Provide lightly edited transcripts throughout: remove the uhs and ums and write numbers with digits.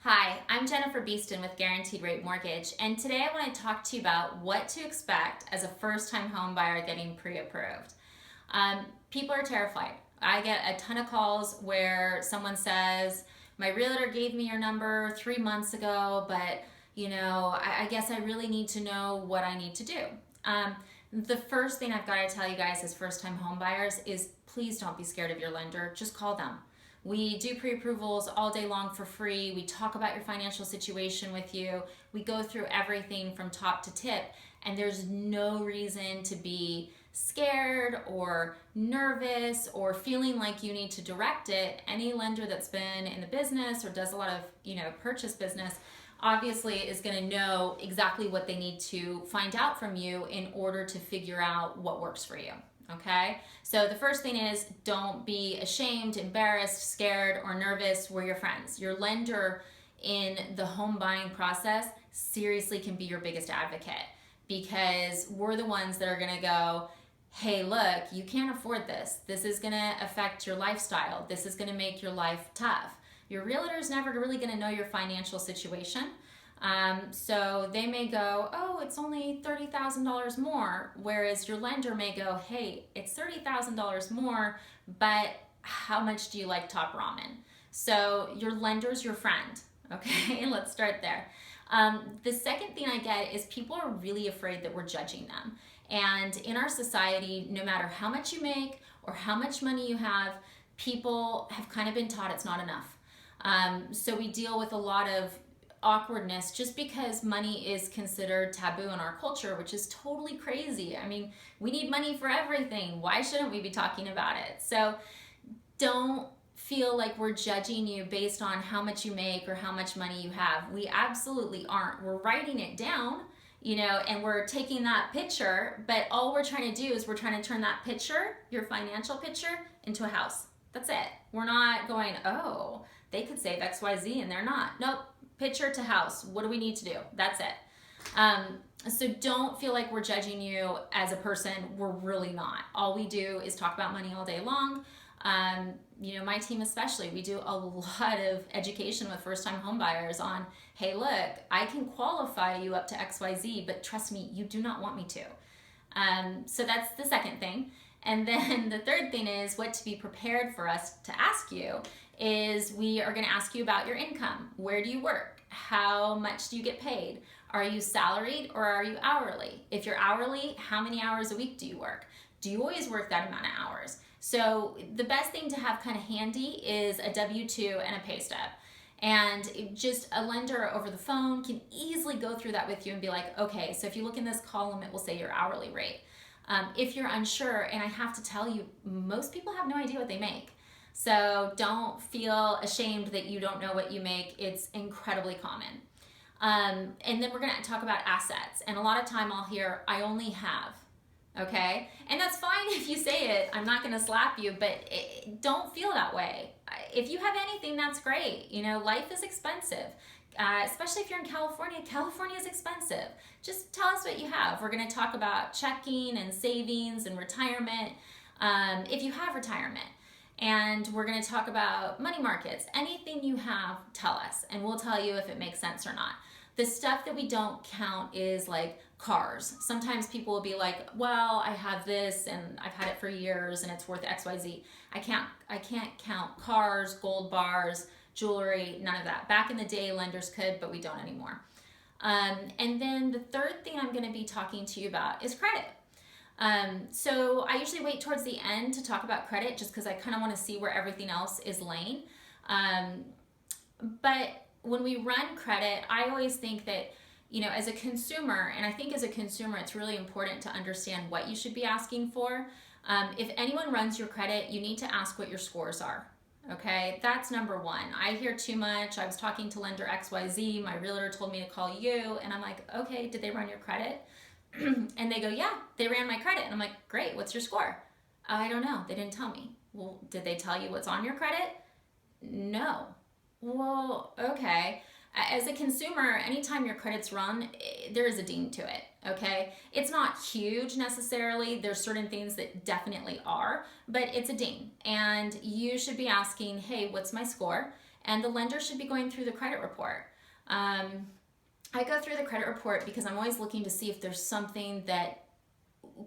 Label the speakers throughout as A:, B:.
A: Hi, I'm Jennifer Beeston with Guaranteed Rate Mortgage, and today I want to talk to you about what to expect as a first-time home buyer getting pre-approved. People are terrified. I get a ton of calls where someone says, my realtor gave me your number 3 months ago, but I guess I really need to know what I need to do. The first thing I've got to tell you guys as first-time home buyers is please don't be scared of your lender. Just call them. We do pre-approvals all day long for free. We talk about your financial situation with you. We go through everything from top to tip, and there's no reason to be scared or nervous or feeling like you need to direct it. Any lender that's been in the business or does a lot of, purchase business obviously is going to know exactly what they need to find out from you in order to figure out what works for you. Okay, so the first thing is don't be ashamed, embarrassed, scared, or nervous. We're your friends. Your lender in the home buying process seriously can be your biggest advocate because we're the ones that are going to go, hey, look, you can't afford this. This is going to affect your lifestyle. This is going to make your life tough. Your realtor is never really going to know your financial situation. So they may go, oh, it's only $30,000 more, whereas your lender may go, hey, it's $30,000 more, but how much do you like top ramen? So your lender's your friend, okay? Let's start there. The second thing I get is people are really afraid that we're judging them. And in our society, no matter how much you make or how much money you have, people have kind of been taught it's not enough. So we deal with a lot of awkwardness just because money is considered taboo in our culture, which is totally crazy. I mean, we need money for everything. Why shouldn't we be talking about it? So don't feel like we're judging you based on how much you make or how much money you have. We absolutely aren't. We're writing it down, and we're taking that picture, but all we're trying to do is we're trying to turn that picture, your financial picture, into a house. That's it. We're not going, oh, they could save XYZ and they're not. Nope. Picture to house. What do we need to do? That's it. So don't feel like we're judging you as a person. We're really not. All we do is talk about money all day long. My team especially, we do a lot of education with first-time home buyers on, hey, look, I can qualify you up to XYZ, but trust me, you do not want me to. So that's the second thing. And then the third thing is what to be prepared for us to ask you is we are going to ask you about your income. Where do you work? How much do you get paid? Are you salaried or are you hourly? If you're hourly, how many hours a week do you work? Do you always work that amount of hours? So the best thing to have kind of handy is a W-2 and a pay stub. And just a lender over the phone can easily go through that with you and be like, okay, so if you look in this column, it will say your hourly rate. If you're unsure, and I have to tell you, most people have no idea what they make. So don't feel ashamed that you don't know what you make. It's incredibly common. And then we're going to talk about assets. And a lot of time I'll hear, I only have. Okay? And that's fine if you say it. I'm not going to slap you, but don't feel that way. If you have anything, that's great. Life is expensive. Especially if you're in California. California is expensive. Just tell us what you have. We're going to talk about checking and savings and retirement, if you have retirement. And we're going to talk about money markets. Anything you have, tell us, and we'll tell you if it makes sense or not. The stuff that we don't count is like cars. Sometimes people will be like, well, I have this and I've had it for years and it's worth XYZ. I can't count cars, gold bars, jewelry, none of that. Back in the day, lenders could, but we don't anymore. And then the third thing I'm going to be talking to you about is credit. So I usually wait towards the end to talk about credit just because I kind of want to see where everything else is laying. But when we run credit, I always think that, as a consumer, and I think as a consumer, it's really important to understand what you should be asking for. If anyone runs your credit, you need to ask what your scores are. Okay, that's number one. I hear too much. I was talking to lender XYZ. My realtor told me to call you. And I'm like, okay, did they run your credit? And they go, yeah, they ran my credit. And I'm like, great, what's your score? I don't know. They didn't tell me. Well, did they tell you what's on your credit? No. Well, okay. As a consumer, anytime your credit's run, there is a ding to it, okay? It's not huge necessarily. There's certain things that definitely are, but it's a ding. And you should be asking, hey, what's my score? and the lender should be going through the credit report. I go through the credit report because I'm always looking to see if there's something that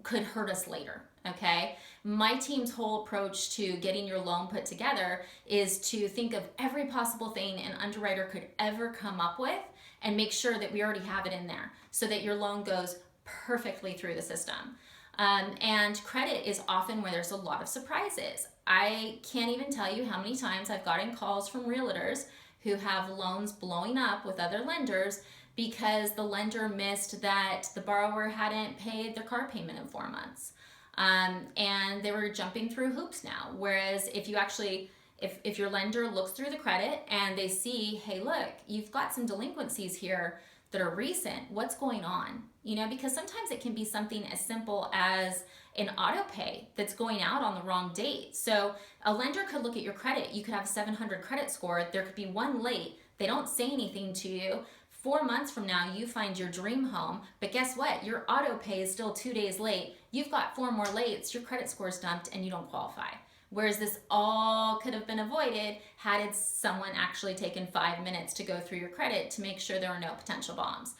A: could hurt us later, okay? My team's whole approach to getting your loan put together is to think of every possible thing an underwriter could ever come up with and make sure that we already have it in there so that your loan goes perfectly through the system. And credit is often where there's a lot of surprises. I can't even tell you how many times I've gotten calls from realtors who have loans blowing up with other lenders because the lender missed that the borrower hadn't paid their car payment in 4 months. And they were jumping through hoops now. Whereas if you actually, if your lender looks through the credit and they see, hey, look, you've got some delinquencies here that are recent, what's going on? You know, because sometimes it can be something as simple as an auto pay that's going out on the wrong date. So a lender could look at your credit. You could have a 700 credit score. There could be one late. They don't say anything to you. 4 months from now, you find your dream home, but guess what? Your auto pay is still 2 days late. You've got 4 more lates, your credit score's dumped, and you don't qualify. Whereas this all could have been avoided had someone actually taken 5 minutes to go through your credit to make sure there were no potential bombs.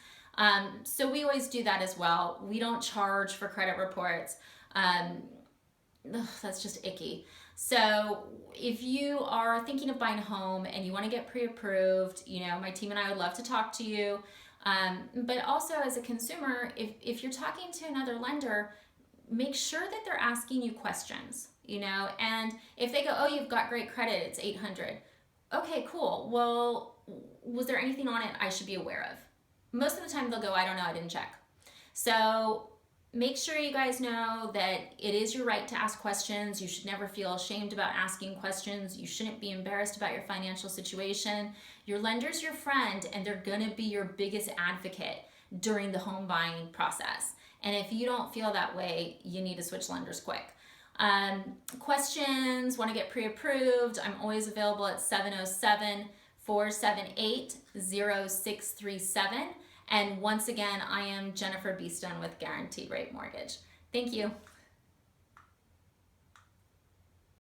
A: So we always do that as well. We don't charge for credit reports. That's just icky. So if you are thinking of buying a home and you want to get pre-approved, you know, my team and I would love to talk to you. But also as a consumer, if you're talking to another lender, make sure that they're asking you questions, you know, and if they go, oh, you've got great credit, it's 800. Okay, cool. Well, was there anything on it I should be aware of? Most of the time they'll go, I don't know, I didn't check. So make sure you guys know that it is your right to ask questions. You should never feel ashamed about asking questions. You shouldn't be embarrassed about your financial situation. Your lender's your friend, and they're gonna be your biggest advocate during the home buying process. And if you don't feel that way, you need to switch lenders quick. Questions, want to get pre-approved, I'm always available at 707-478-0637. And once again, I am Jennifer Beeston with Guaranteed Rate Mortgage. Thank you.